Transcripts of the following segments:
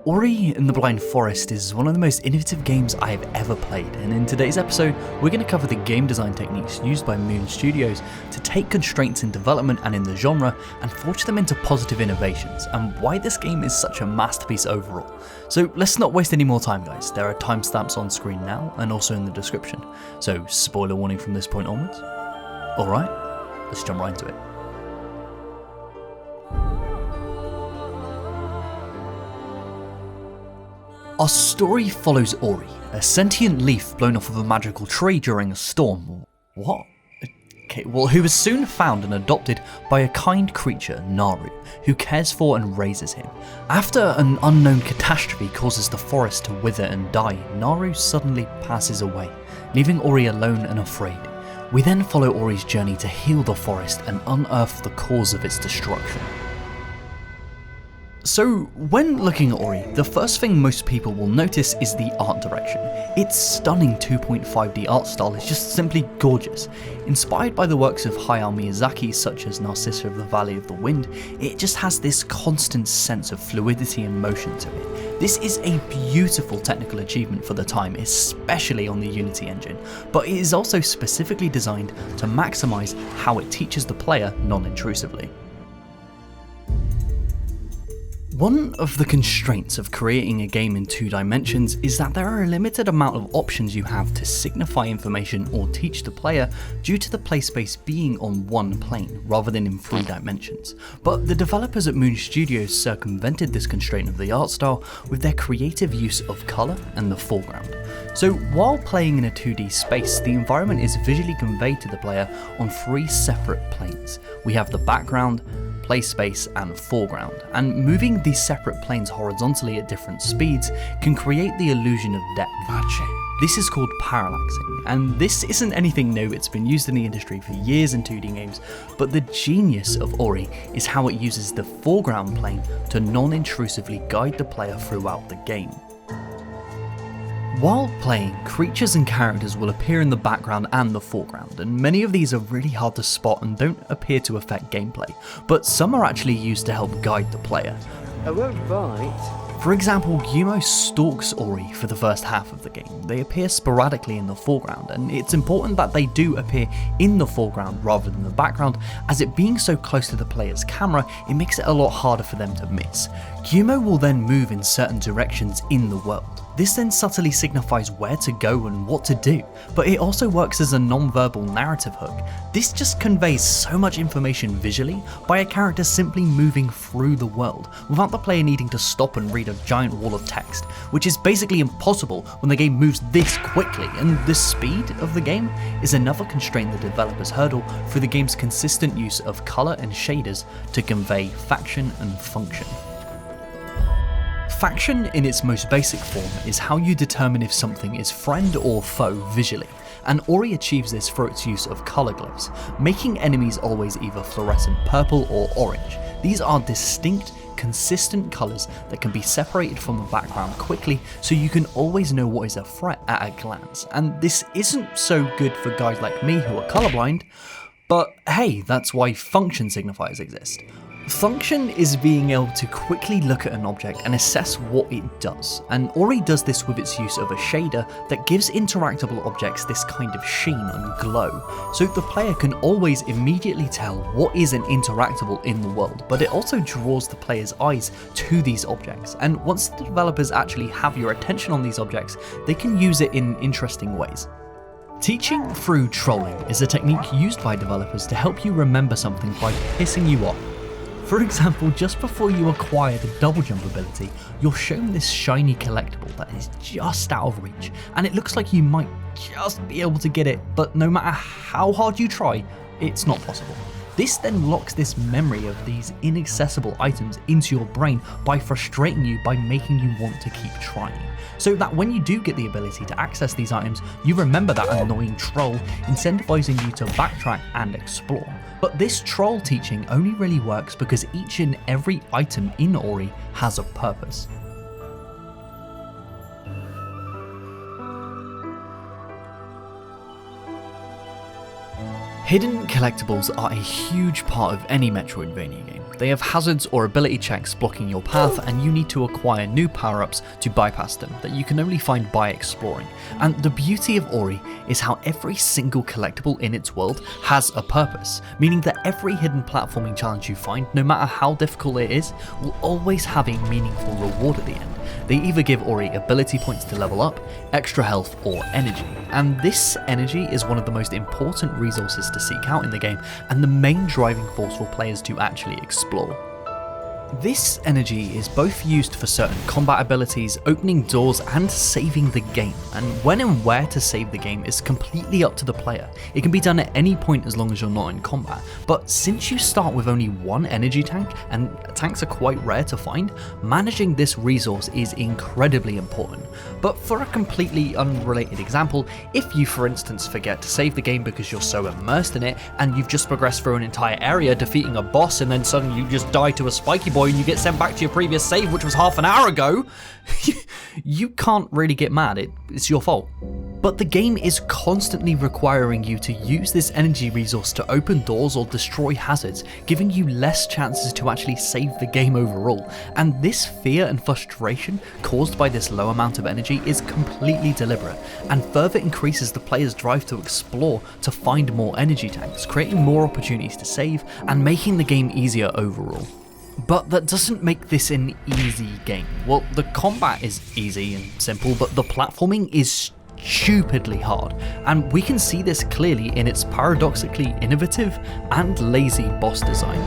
Ori and the Blind Forest is one of the most innovative games I have ever played, and in today's episode we're going to cover the game design techniques used by Moon Studios to take constraints in development and in the genre and forge them into positive innovations, and why this game is such a masterpiece overall. So let's not waste any more time, guys. There are timestamps on screen now and also in the description, so spoiler warning from this point onwards. Alright, let's jump right into it. Our story follows Ori, a sentient leaf blown off of a magical tree during a storm. What? Okay, well, who was soon found and adopted by a kind creature, Naru, who cares for and raises him. After an unknown catastrophe causes the forest to wither and die, Naru suddenly passes away, leaving Ori alone and afraid. We then follow Ori's journey to heal the forest and unearth the cause of its destruction. So, when looking at Ori, the first thing most people will notice is the art direction. Its stunning 2.5D art style is just simply gorgeous. Inspired by the works of Hayao Miyazaki such as Narcissa of the Valley of the Wind, it just has this constant sense of fluidity and motion to it. This is a beautiful technical achievement for the time, especially on the Unity engine, but it is also specifically designed to maximise how it teaches the player non-intrusively. One of the constraints of creating a game in 2 dimensions is that there are a limited amount of options you have to signify information or teach the player due to the play space being on one plane rather than in 3 dimensions. But the developers at Moon Studios circumvented this constraint of the art style with their creative use of colour and the foreground. So while playing in a 2D space, the environment is visually conveyed to the player on 3 separate planes. We have the background, play space and foreground, and moving these separate planes horizontally at different speeds can create the illusion of depth. This is called parallaxing, and this isn't anything new. It's been used in the industry for years in 2D games, but the genius of Ori is how it uses the foreground plane to non-intrusively guide the player throughout the game. While playing, creatures and characters will appear in the background and the foreground, and many of these are really hard to spot and don't appear to affect gameplay, but some are actually used to help guide the player. I won't bite. For example, Guillermo stalks Ori for the first half of the game. They appear sporadically in the foreground, and it's important that they do appear in the foreground rather than the background, as it being so close to the player's camera, it makes it a lot harder for them to miss. Guillermo will then move in certain directions in the world. This then subtly signifies where to go and what to do, but it also works as a non-verbal narrative hook. This just conveys so much information visually by a character simply moving through the world, without the player needing to stop and read a giant wall of text, which is basically impossible when the game moves this quickly, and the speed of the game is another constraint the developers hurdle through the game's consistent use of colour and shaders to convey faction and function. Faction in its most basic form is how you determine if something is friend or foe visually, and Ori achieves this through its use of colour glyphs, making enemies always either fluorescent purple or orange. These are distinct, consistent colours that can be separated from the background quickly, so you can always know what is a threat at a glance, and this isn't so good for guys like me who are colourblind, but hey, that's why function signifiers exist. Function is being able to quickly look at an object and assess what it does, and Ori does this with its use of a shader that gives interactable objects this kind of sheen and glow, so the player can always immediately tell what is an interactable in the world, but it also draws the player's eyes to these objects, and once the developers actually have your attention on these objects, they can use it in interesting ways. Teaching through trolling is a technique used by developers to help you remember something by pissing you off. For example, just before you acquire the double jump ability, you're shown this shiny collectible that is just out of reach, and it looks like you might just be able to get it, but no matter how hard you try, it's not possible. This then locks this memory of these inaccessible items into your brain by frustrating you by making you want to keep trying, so that when you do get the ability to access these items, you remember that annoying troll, incentivizing you to backtrack and explore. But this troll teaching only really works because each and every item in Ori has a purpose. Hidden collectibles are a huge part of any Metroidvania game. They have hazards or ability checks blocking your path, and you need to acquire new power-ups to bypass them that you can only find by exploring. And the beauty of Ori is how every single collectible in its world has a purpose, meaning that every hidden platforming challenge you find, no matter how difficult it is, will always have a meaningful reward at the end. They either give Ori ability points to level up, extra health, or energy. And this energy is one of the most important resources to seek out in the game, and the main driving force for players to actually explore. This energy is both used for certain combat abilities, opening doors, and saving the game, and when and where to save the game is completely up to the player. It can be done at any point as long as you're not in combat, but since you start with only one energy tank, and tanks are quite rare to find, managing this resource is incredibly important. But for a completely unrelated example, if you for instance forget to save the game because you're so immersed in it, and you've just progressed through an entire area defeating a boss, and then suddenly you just die to a spiky boy and you get sent back to your previous save, which was half an hour ago, you can't really get mad, it's your fault. But the game is constantly requiring you to use this energy resource to open doors or destroy hazards, giving you less chances to actually save the game overall. And this fear and frustration caused by this low amount of energy is completely deliberate, and further increases the player's drive to explore to find more energy tanks, creating more opportunities to save, and making the game easier overall. But that doesn't make this an easy game. Well, the combat is easy and simple, but the platforming is stupidly hard, and we can see this clearly in its paradoxically innovative and lazy boss design.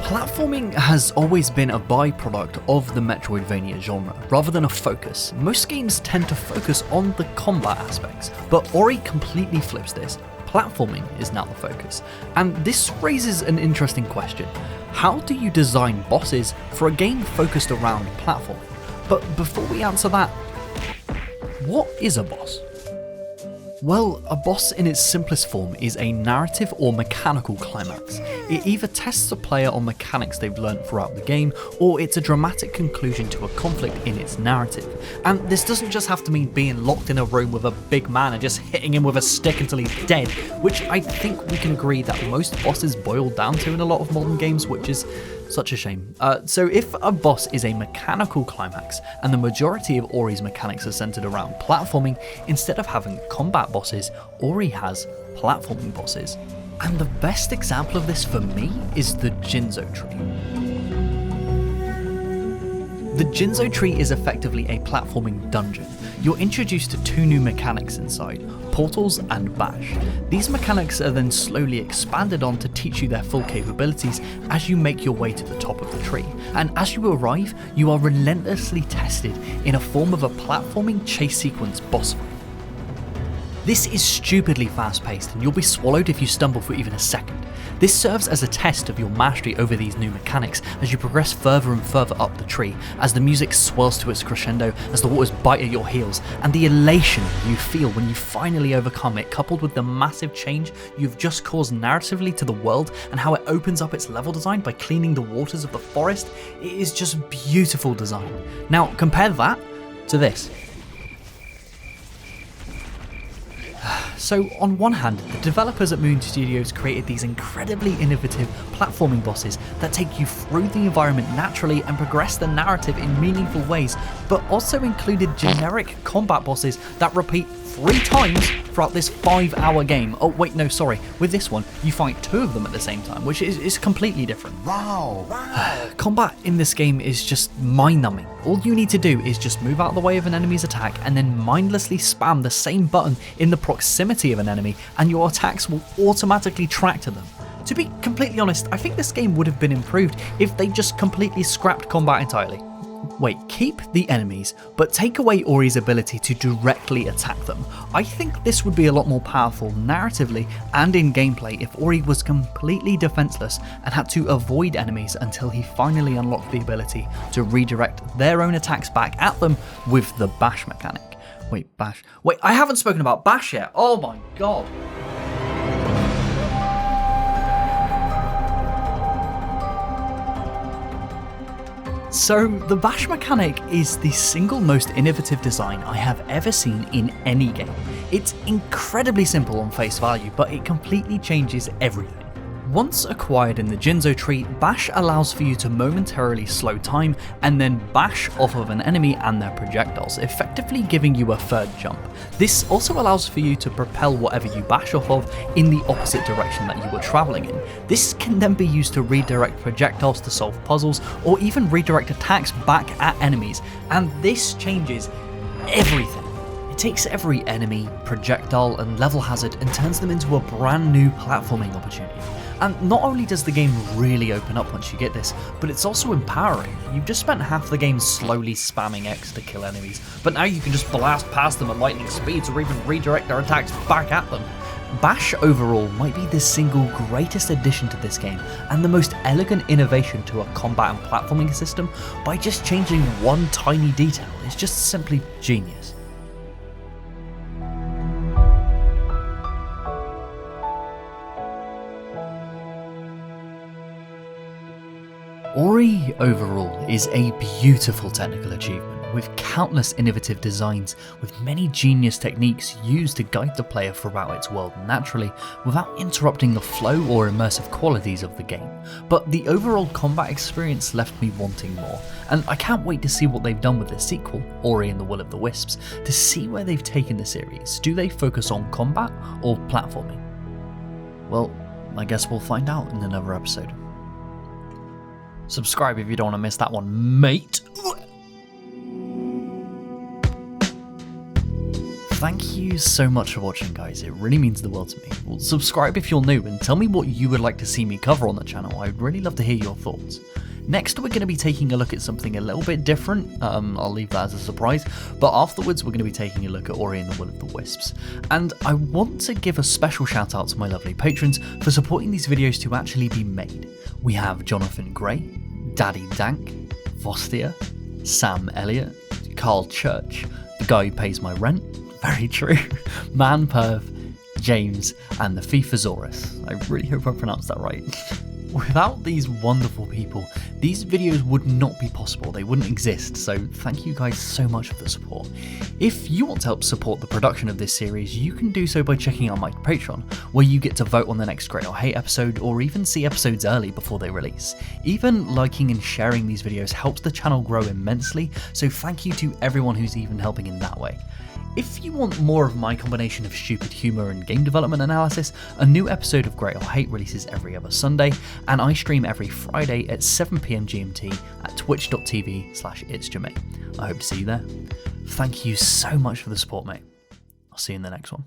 Platforming has always been a byproduct of the Metroidvania genre, rather than a focus. Most games tend to focus on the combat aspects, but Ori completely flips this. Platforming is now the focus. And this raises an interesting question. How do you design bosses for a game focused around platforming? But before we answer that, what is a boss? Well, a boss in its simplest form is a narrative or mechanical climax. It either tests a player on mechanics they've learned throughout the game, or it's a dramatic conclusion to a conflict in its narrative. And this doesn't just have to mean being locked in a room with a big man and just hitting him with a stick until he's dead, which I think we can agree that most bosses boil down to in a lot of modern games, which is such a shame. So if a boss is a mechanical climax, and the majority of Ori's mechanics are centered around platforming, instead of having combat bosses, Ori has platforming bosses. And the best example of this for me is the Jinzo tree. The Jinzo tree is effectively a platforming dungeon. You're introduced to two new mechanics inside, portals and bash. These mechanics are then slowly expanded on to teach you their full capabilities as you make your way to the top of the tree. And as you arrive, you are relentlessly tested in a form of a platforming chase sequence boss fight. This is stupidly fast paced, and you'll be swallowed if you stumble for even a second. This serves as a test of your mastery over these new mechanics as you progress further and further up the tree, as the music swells to its crescendo, as the waters bite at your heels, and the elation you feel when you finally overcome it, coupled with the massive change you've just caused narratively to the world and how it opens up its level design by cleaning the waters of the forest, it is just beautiful design. Now compare that to this. So on one hand, the developers at Moon Studios created these incredibly innovative platforming bosses that take you through the environment naturally and progress the narrative in meaningful ways, but also included generic combat bosses that repeat 3 times throughout this 5-hour game. Oh wait, no, sorry. With this one, you fight 2 of them at the same time, which is completely different. Wow. Combat in this game is just mind-numbing. All you need to do is just move out of the way of an enemy's attack and then mindlessly spam the same button in the proximity of an enemy, and your attacks will automatically track to them. To be completely honest, I think this game would have been improved if they just completely scrapped combat entirely. Wait, keep the enemies, but take away Ori's ability to directly attack them. I think this would be a lot more powerful narratively and in gameplay if Ori was completely defenseless and had to avoid enemies until he finally unlocked the ability to redirect their own attacks back at them with the bash mechanic. Wait, bash? Wait, I haven't spoken about bash yet. Oh my god. So the bash mechanic is the single most innovative design I have ever seen in any game. It's incredibly simple on face value, but it completely changes everything. Once acquired in the Jinzo tree, bash allows for you to momentarily slow time and then bash off of an enemy and their projectiles, effectively giving you a third jump. This also allows for you to propel whatever you bash off of in the opposite direction that you were travelling in. This can then be used to redirect projectiles to solve puzzles or even redirect attacks back at enemies, and this changes everything. It takes every enemy, projectile and level hazard and turns them into a brand new platforming opportunity. And not only does the game really open up once you get this, but it's also empowering. You've just spent half the game slowly spamming X to kill enemies, but now you can just blast past them at lightning speeds or even redirect their attacks back at them. Bash overall might be the single greatest addition to this game and the most elegant innovation to a combat and platforming system by just changing one tiny detail. It's just simply genius. Ori overall is a beautiful technical achievement with countless innovative designs with many genius techniques used to guide the player throughout its world naturally without interrupting the flow or immersive qualities of the game. But the overall combat experience left me wanting more, and I can't wait to see what they've done with the sequel, Ori and the Will of the Wisps, to see where they've taken the series. Do they focus on combat or platforming? Well, I guess we'll find out in another episode. Subscribe if you don't want to miss that one, mate. Thank you so much for watching, guys. It really means the world to me. Well, subscribe if you're new and tell me what you would like to see me cover on the channel. I'd really love to hear your thoughts. Next, we're going to be taking a look at something a little bit different. I'll leave that as a surprise. But afterwards, we're going to be taking a look at Ori and the Will of the Wisps. And I want to give a special shout out to my lovely patrons for supporting these videos to actually be made. We have Jonathan Gray, Daddy Dank, Vostia, Sam Elliott, Carl Church, the guy who pays my rent, very true, Man Perv, James, and the Fifasaurus. I really hope I pronounced that right. Without these wonderful people, these videos would not be possible, they wouldn't exist, so thank you guys so much for the support. If you want to help support the production of this series, you can do so by checking out my Patreon, where you get to vote on the next Great or Hate episode, or even see episodes early before they release. Even liking and sharing these videos helps the channel grow immensely, so thank you to everyone who's even helping in that way. If you want more of my combination of stupid humour and game development analysis, a new episode of Great or Hate releases every other Sunday, and I stream every Friday at 7 PM GMT at twitch.tv/itsjermaine. I hope to see you there. Thank you so much for the support, mate. I'll see you in the next one.